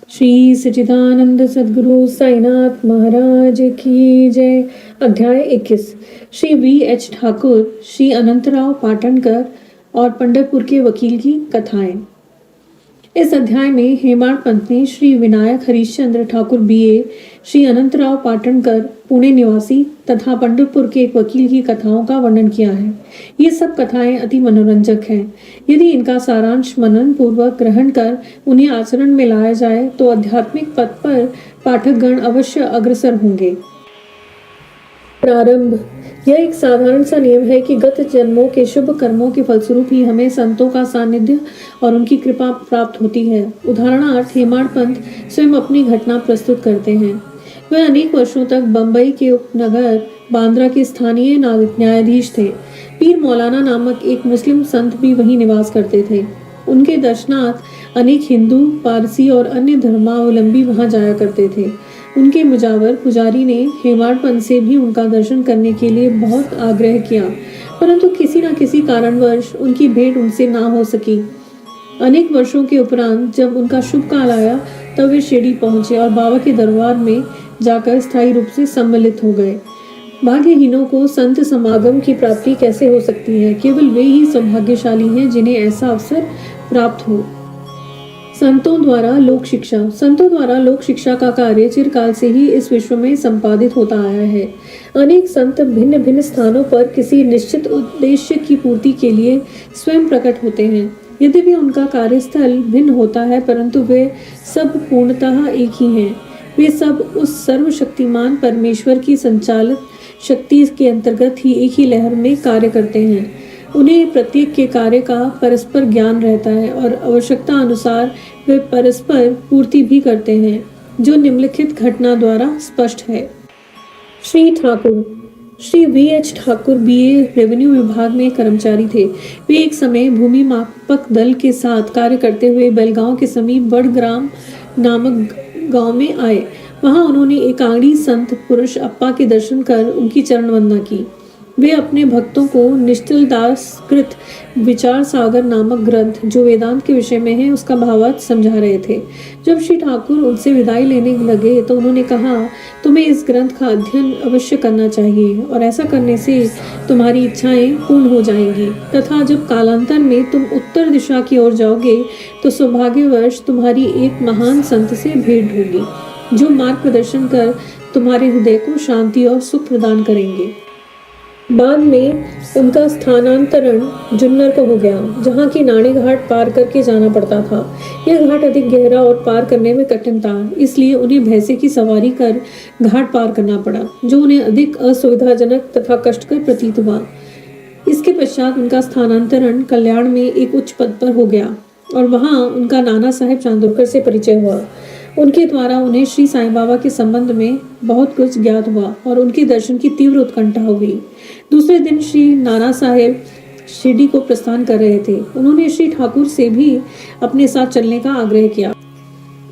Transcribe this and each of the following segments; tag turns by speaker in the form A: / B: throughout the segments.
A: श्री सच्चिदानंद सद्गुरु साईनाथ महाराज की जय। अध्याय 21। श्री V.H. ठाकुर, श्री अनंतराव पाटणकर और पंढरपुर के वकील की कथाएं। इस अध्याय में हेमाड़ पंत ने श्री विनायक हरिश्चंद्र ठाकुर B.A., श्री अनंतराव पाटणकर पुणे निवासी तथा पंढरपुर के एक वकील की कथाओं का वर्णन किया है। ये सब कथाएं अति मनोरंजक हैं। यदि इनका सारांश मनन पूर्वक ग्रहण कर उन्हें आचरण में लाया जाए तो आध्यात्मिक पथ पर पाठकगण अवश्य अग्रसर होंगे। प्रारंभ। यह एक साधारण सा नियम है कि गत जन्मों के शुभ कर्मों के फलस्वरूप ही हमें संतों का सानिध्य और उनकी कृपा प्राप्त होती है। उदाहरणार्थ हेमाड़ पंत स्वयं अपनी घटना प्रस्तुत करते हैं। वह अनेक वर्षों तक बंबई के उपनगर बांद्रा के स्थानीय न्यायाधीश थे। पीर मौलाना नामक एक मुस्लिम संत भी वहीं निवास करते थे। उनके दर्शनार्थ अनेक हिंदू, पारसी और अन्य धर्मावलंबी वहां जाया करते थे। उनके मुजावर पुजारी ने हेमाड़ पंत से भी उनका दर्शन करने के लिए बहुत आग्रह किया, परंतु किसी न किसी कारणवश उनकी भेंट उनसे ना हो सकी। अनेक वर्षों के उपरांत जब उनका शुभ काल आया तब वे शिरडी पहुंचे और बाबा के दरबार में जाकर स्थायी रूप से सम्मिलित हो गए। भाग्यहीनों को संत समागम की प्राप्ति कैसे हो सकती है? केवल वे ही सौभाग्यशाली हैं जिन्हें ऐसा अवसर प्राप्त हो। संतों द्वारा लोक शिक्षा का कार्य चिरकाल से ही इस विश्व में संपादित होता आया है। अनेक संत भिन्न भिन्न स्थानों पर किसी निश्चित उद्देश्य की पूर्ति के लिए स्वयं प्रकट होते हैं। यद्यपि उनका कार्यस्थल भिन्न होता है परंतु वे सब पूर्णतः एक ही हैं। वे सब उस सर्वशक्तिमान परमेश्वर की संचालित शक्ति के अंतर्गत ही एक ही लहर में कार्य करते हैं। उन्हें प्रत्येक के कार्य का परस्पर ज्ञान रहता है और आवश्यकता अनुसार वे परस्पर पूर्ति भी करते हैं, जो निम्नलिखित घटना द्वारा स्पष्ट है। Shri V.H. Thakur B.A. Revenue विभाग में कर्मचारी थे। वे एक समय भूमि मापक दल के साथ कार्य करते हुए बेलगांव के समीप बड़ग्राम नामक गांव में आए। वहां उन्होंने एक आंगड़ी संत पुरुष अप्पा के दर्शन कर उनकी चरण वंदना की। वे अपने भक्तों को निश्चल दास कृत विचार सागर नामक ग्रंथ, जो वेदांत के विषय में है, उसका भावार्थ समझा रहे थे। जब श्री ठाकुर उनसे विदाई लेने लगे तो उन्होंने कहा, तुम्हें इस ग्रंथ का अध्ययन अवश्य करना चाहिए और ऐसा करने से तुम्हारी इच्छाएं पूर्ण हो जाएंगी तथा जब कालांतर में तुम उत्तर दिशा की ओर जाओगे तो सौभाग्यवश तुम्हारी एक महान संत से भेंट होगी, जो मार्ग प्रदर्शन कर तुम्हारे हृदय को शांति और सुख प्रदान करेंगे। बाद में उनका स्थानांतरण जुन्नर को हो गया, जहाँ की नाणी घाट पार करके जाना पड़ता था। यह घाट अधिक गहरा और पार करने में कठिन था, इसलिए उन्हें भैंसे की सवारी कर घाट पार करना पड़ा, जो उन्हें अधिक असुविधाजनक तथा कष्टकर प्रतीत हुआ। इसके पश्चात उनका स्थानांतरण कल्याण में एक उच्च पद पर हो गया और वहाँ उनका नाना साहेब चांदोरकर से परिचय हुआ। उनके द्वारा उन्हें श्री साईं बाबा के संबंध में बहुत कुछ ज्ञात हुआ और उनके दर्शन की तीव्र उत्कंठा हो गई। दूसरे दिन श्री नाना साहेब शिरडी को प्रस्थान कर रहे थे। उन्होंने श्री ठाकुर से भी अपने साथ चलने का आग्रह किया।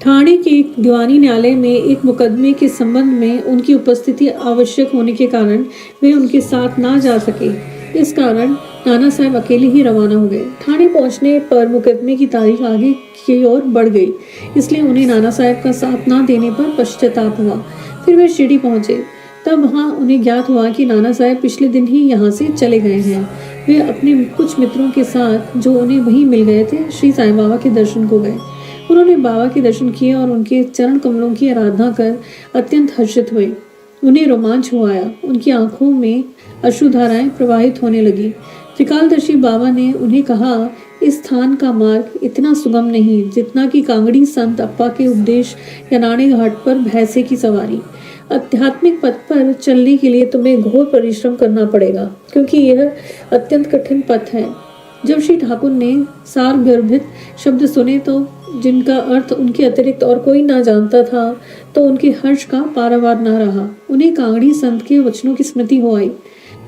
A: ठाणे के दीवानी न्यायालय में एक मुकदमे के संबंध में उनकी उपस्थिति आवश्यक होने के कारण वे उनके साथ ना जा सके। इस कारण नाना साहब अकेले ही रवाना हो गए। ठाणे पहुंचने पर मुकदमे की तारीख आगे की ओर बढ़ गई, इसलिए उन्हें नाना साहब का साथ ना देने पर पश्चाताप हुआ। फिर वे शिरडी पहुंचे। तब वहां उन्हें ज्ञात हुआ कि नाना साहब पिछले दिन ही यहाँ से चले गए हैं। वे अपने कुछ मित्रों के साथ, जो उन्हें वहीं मिल गए थे, श्री साईं बाबा के दर्शन को गए। उन्होंने बाबा के दर्शन किए और उनके चरण कमलों की आराधना कर अत्यंत हर्षित हुए। उन्हें रोमांच हो आया। उनकी आंखों में अश्रुधाराएं प्रवाहित होने लगी। त्रिकालदर्शी बाबा ने उन्हें कहा, इस स्थान का मार्ग इतना सुगम नहीं जितना कि कांगड़ी संत अप्पा के उपदेश या नाणे घाट पर भैंसे की सवारी। आध्यात्मिक पथ पर चलने के लिए तुम्हें घोर परिश्रम करना पड़ेगा, क्योंकि यह अत्यंत कठिन पथ है। जब श्री ठाकुर ने सारगर्भित शब्द सुने तो जिनका अर्थ उनके अतिरिक्त और कोई ना जानता था, तो उनके हर्ष का पारावार न रहा। उन्हें कांगड़ी संत के वचनों की स्मृति हो आई।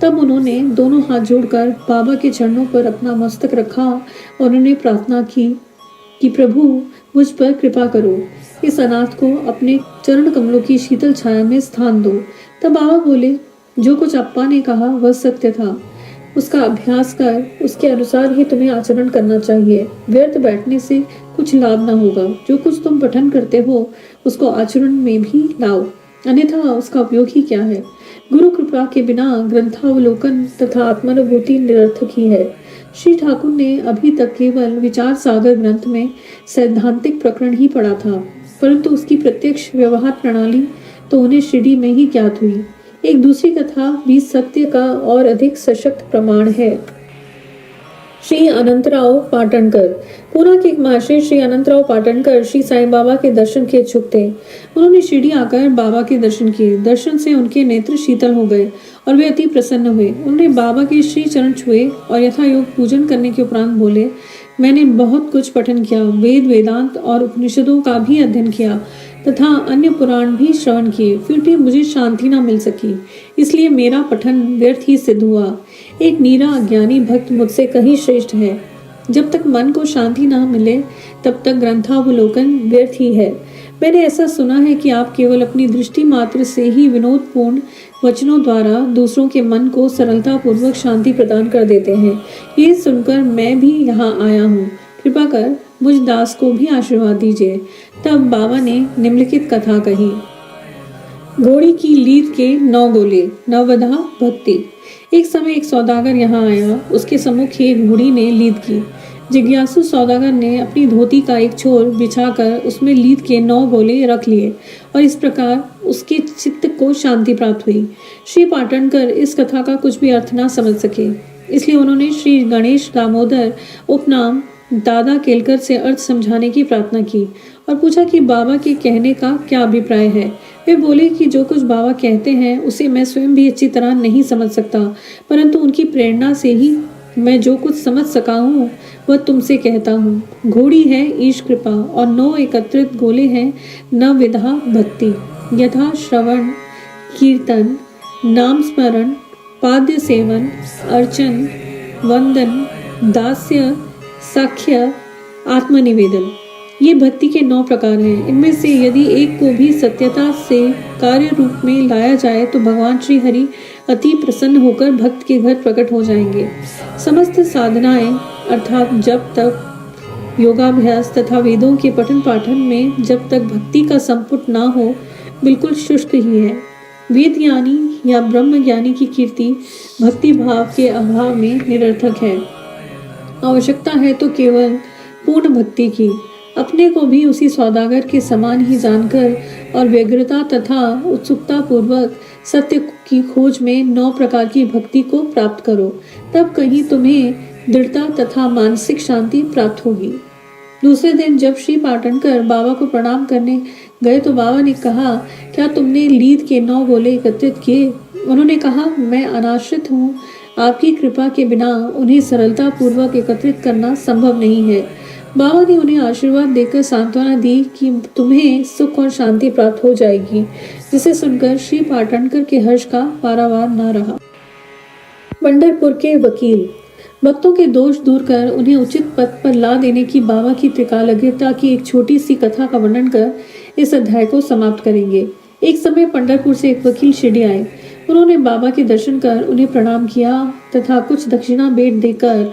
A: तब उन्होंने दोनों हाथ जोड़कर बाबा के चरणों पर अपना मस्तक रखा और उन्हें प्रार्थना की कि प्रभु मुझ पर कृपा करो, इस अनाथ को अपने चरण कमलों की शीतल छाया में स्थान दो। तब बाबा बोले, जो कुछ अप्पा ने कहा वह सत्य था। उसका अभ्यास कर, उसके अनुसार ही तुम्हें आचरण करना चाहिए। व्यर्थ बैठने से कुछ लाभ न होगा। जो कुछ तुम पठन करते हो उसको आचरण में भी लाओ, अन्यथा उसका उपयोग ही क्या है। गुरु कृपा के बिना ग्रंथावलोकन तथा आत्मानुभूति निरर्थक ही है। श्री ठाकुर ने अभी तक केवल विचार सागर ग्रंथ में सैद्धांतिक प्रकरण ही पढ़ा था, परंतु उसकी प्रत्यक्ष व्यवहार प्रणाली तो उन्हें शिरडी में ही ज्ञात हुई। एक दूसरी कथा भी सत्य का और अधिक सशक्त प्रमाण है। श्री अनंतराव पाटणकर। पूना के एक महाशय श्री अनंतराव पाटणकर श्री साईं बाबा के दर्शन के इच्छुक थे। उन्होंने शिरडी आकर बाबा के दर्शन किए। दर्शन से उनके नेत्र शीतल हो गए और वे अति प्रसन्न हुए। उन्होंने बाबा के श्री चरण छुए और यथायोग पूजन करने के उपरांत बोले, मैंने बहुत कुछ पठन किया, वेद वेदांत और उपनिषदों का भी अध्ययन किया तथा अन्य पुराण भी श्रवण किए, फिर भी मुझे शांति न मिल सकी, इसलिए मेरा पठन व्यर्थ ही सिद्ध हुआ। एक नीरा अज्ञानी भक्त मुझसे कहीं श्रेष्ठ है। जब तक मन को शांति न मिले तब तक ग्रंथावलोकन व्यर्थ ही है। मैंने ऐसा सुना है कि आप केवल अपनी दृष्टि मात्र से ही विनोदपूर्ण वचनों द्वारा दूसरों के मन को सरलता पूर्वक शांति प्रदान कर देते हैं। ये सुनकर मैं भी यहाँ आया हूँ। कृपा कर मुझ दास को भी आशीर्वाद दीजिए। तब बाबा ने निम्नलिखित कथा कही। घोड़ी की लीद के 9 गोले, नववधा भक्ति। एक समय एक सौदागर यहाँ आया। उसके सम्मुख एक घोड़ी ने लीद की। जिज्ञासु सौदागर ने अपनी धोती का एक छोर बिछाकर उसमें लीद के 9 गोले रख लिए और इस प्रकार उसके चित्त को शांति प्राप्त हुई। श्री पाटणकर इस कथा का कुछ भी अर्थ न समझ सके, इसलिए उन्होंने श्री गणेश दामोदर उपनाम दादा केलकर से अर्थ समझाने की प्रार्थना की और पूछा कि बाबा के कहने का क्या अभिप्राय है। वे बोले कि जो कुछ बाबा कहते हैं उसे मैं स्वयं भी अच्छी तरह नहीं समझ सकता, परंतु उनकी प्रेरणा से ही मैं जो कुछ समझ सका हूँ वह तुमसे कहता हूँ। घोड़ी है ईश कृपा और 9 एकत्रित गोले हैं नवविधा भक्ति, यथा श्रवण, कीर्तन, नाम स्मरण, पाद्य सेवन, अर्चन, वंदन, दास्य, साख्य, आत्मनिवेदन। ये भक्ति के 9 प्रकार हैं। इनमें से यदि एक को भी सत्यता से कार्य रूप में लाया जाए तो भगवान श्री हरि अति प्रसन्न होकर भक्त के घर प्रकट हो जाएंगे। समस्त साधनाएं अर्थात जब तक योगाभ्यास तथा वेदों के पठन पाठन में जब तक भक्ति का संपुट ना हो बिल्कुल शुष्क ही है। वेद ज्ञानी या ब्रह्म ज्ञानी की कीर्ति भक्ति भाव के अभाव में निरर्थक है। आवश्यकता है तो केवल पूर्ण भक्ति की। अपने को भी उसी सौदागर के समान ही जानकर और व्यग्रता तथा उत्सुकता पूर्वक सत्य की खोज में 9 प्रकार की भक्ति को प्राप्त करो, तब कहीं तुम्हें दृढ़ता तथा मानसिक शांति प्राप्त होगी। दूसरे दिन जब श्री पाटणकर बाबा को प्रणाम करने गए तो बाबा ने कहा, क्या तुमने लीद के 9 गोले एकत्रित किए? उन्होंने कहा, मैं अनाश्रित हूँ, आपकी कृपा के बिना उन्हें सरलता पूर्वक एकत्रित करना संभव नहीं है। बाबा ने उन्हें आशीर्वाद देकर सांत्वना दी कि तुम्हें सुख और शांति प्राप्त हो जाएगी, जिसे सुनकर श्री पाटणकर के हर्ष का पारावार न रहा। पंढरपुर के वकील। भक्तों के दोष दूर कर उन्हें उचित पथ पर ला देने की बाबा की त्रिकालज्ञता की एक छोटी सी कथा का वर्णन कर इस अध्याय को समाप्त करेंगे। एक समय पंढरपुर से एक वकील शिरडी आए। उन्होंने बाबा के दर्शन कर उन्हें प्रणाम किया तथा कुछ दक्षिणा भेंट देकर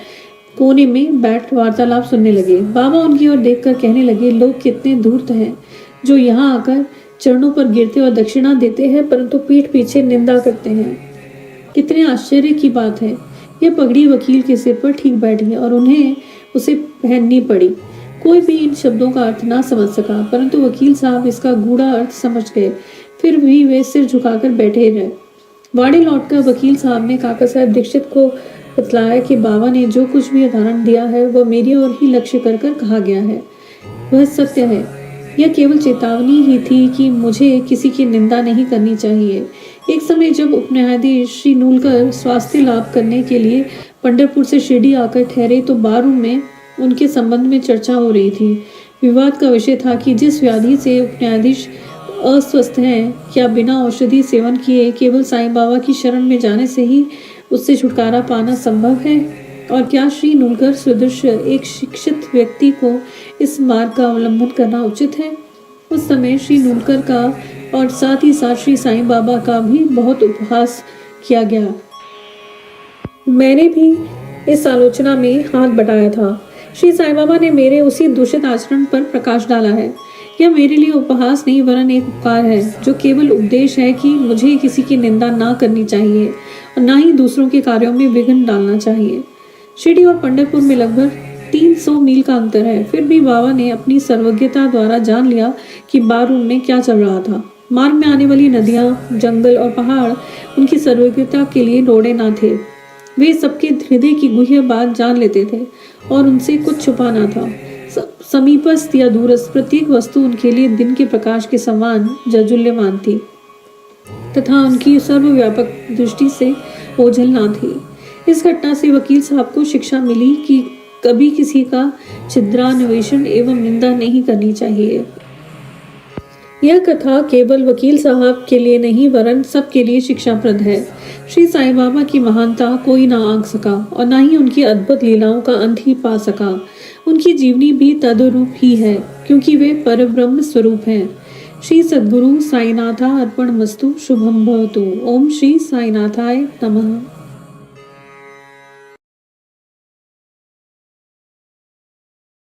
A: कोने में बैठ वार्तालाप सुनने लगे। बाबा उनकी ओर देखकर कहने लगे, लोग कितने धूर्त हैं जो यहाँ आकर चरणों पर गिरते और दक्षिणा देते हैं, परंतु पीठ पीछे निंदा करते हैं। कितने आश्चर्य की बात है। यह पगड़ी वकील के सिर पर ठीक बैठी और उन्हें उसे पहननी पड़ी। कोई भी इन शब्दों का अर्थ ना समझ सका, परंतु वकील साहब इसका गूढ़ा अर्थ समझ गए। फिर भी वे सिर झुकाकर बैठे रहे। वाड़ी लौटकर वकील साहब ने काका साहब दीक्षित को बतलाया कि बाबा ने जो कुछ भी उदाहरण दिया है वह मेरी ओर ही लक्ष्य कर कहा गया है, वह सत्य है। यह केवल चेतावनी ही थी कि मुझे किसी की निंदा नहीं करनी चाहिए। एक समय जब उपन्यायाधीश श्री नूलकर स्वास्थ्य लाभ करने के लिए पंढरपुर से शिरडी आकर ठहरे तो बार रूम में उनके संबंध में चर्चा हो रही थी। विवाद का विषय था कि जिस व्याधि से उपन्यायाधीश अस्वस्थ हैं, क्या बिना औषधि सेवन किए केवल साईं बाबा की शरण में जाने से ही उससे छुटकारा पाना संभव है, और क्या श्री नूलकर सदृश एक शिक्षित व्यक्ति को इस मार्ग का अवलंबन करना उचित है। उस समय श्री नूलकर का और साथ ही साथ श्री साईं बाबा का भी बहुत उपहास किया गया। मैंने भी इस आलोचना में हाथ बटाया था। श्री साईं बाबा ने मेरे उसी दूषित आचरण पर प्रकाश डाला है। यह मेरे लिए उपहास नहीं वरन एक उपकार है, जो केवल उपदेश है कि मुझे किसी की निंदा ना करनी चाहिए और ना ही दूसरों के कार्यों में विघ्न डालना चाहिए। शिरडी और पंढरपुर में लगभग 300 मील का अंतर है, फिर भी बाबा ने अपनी सर्वज्ञता द्वारा जान लिया कि बारूद में क्या चल रहा था। मार्ग में आने वाली नदियां, जंगल और पहाड़ उनकी सर्वज्ञता के लिए रोड़े ना थे। वे सबके हृदय की गुह्य बात जान लेते थे और उनसे कुछ छुपाना था। समीपस्थ या दूरस्थ प्रत्येक वस्तु उनके लिए दिन के प्रकाश के समान जाज्वल्यमान थी तथा उनकी सर्वव्यापक दृष्टि से ओझल ना थी। इस घटना से वकील साहब को शिक्षा मिली कि कभी किसी का छिद्रान्वेषण एवं निंदा नहीं करनी चाहिए। यह कथा केवल वकील साहब के लिए नहीं वरन सबके लिए शिक्षाप्रद है। श्री साईं बाबा की महानता कोई ना आंक सका और ना ही उनकी अद्भुत लीलाओं का अंत ही पा सका। उनकी जीवनी भी तदरूप ही है, क्योंकि वे परब्रह्म स्वरूप हैं। श्री सद्गुरु साईनाथा अर्पणमस्तु। शुभम भवतु। ओम श्री साईनाथाय नमः।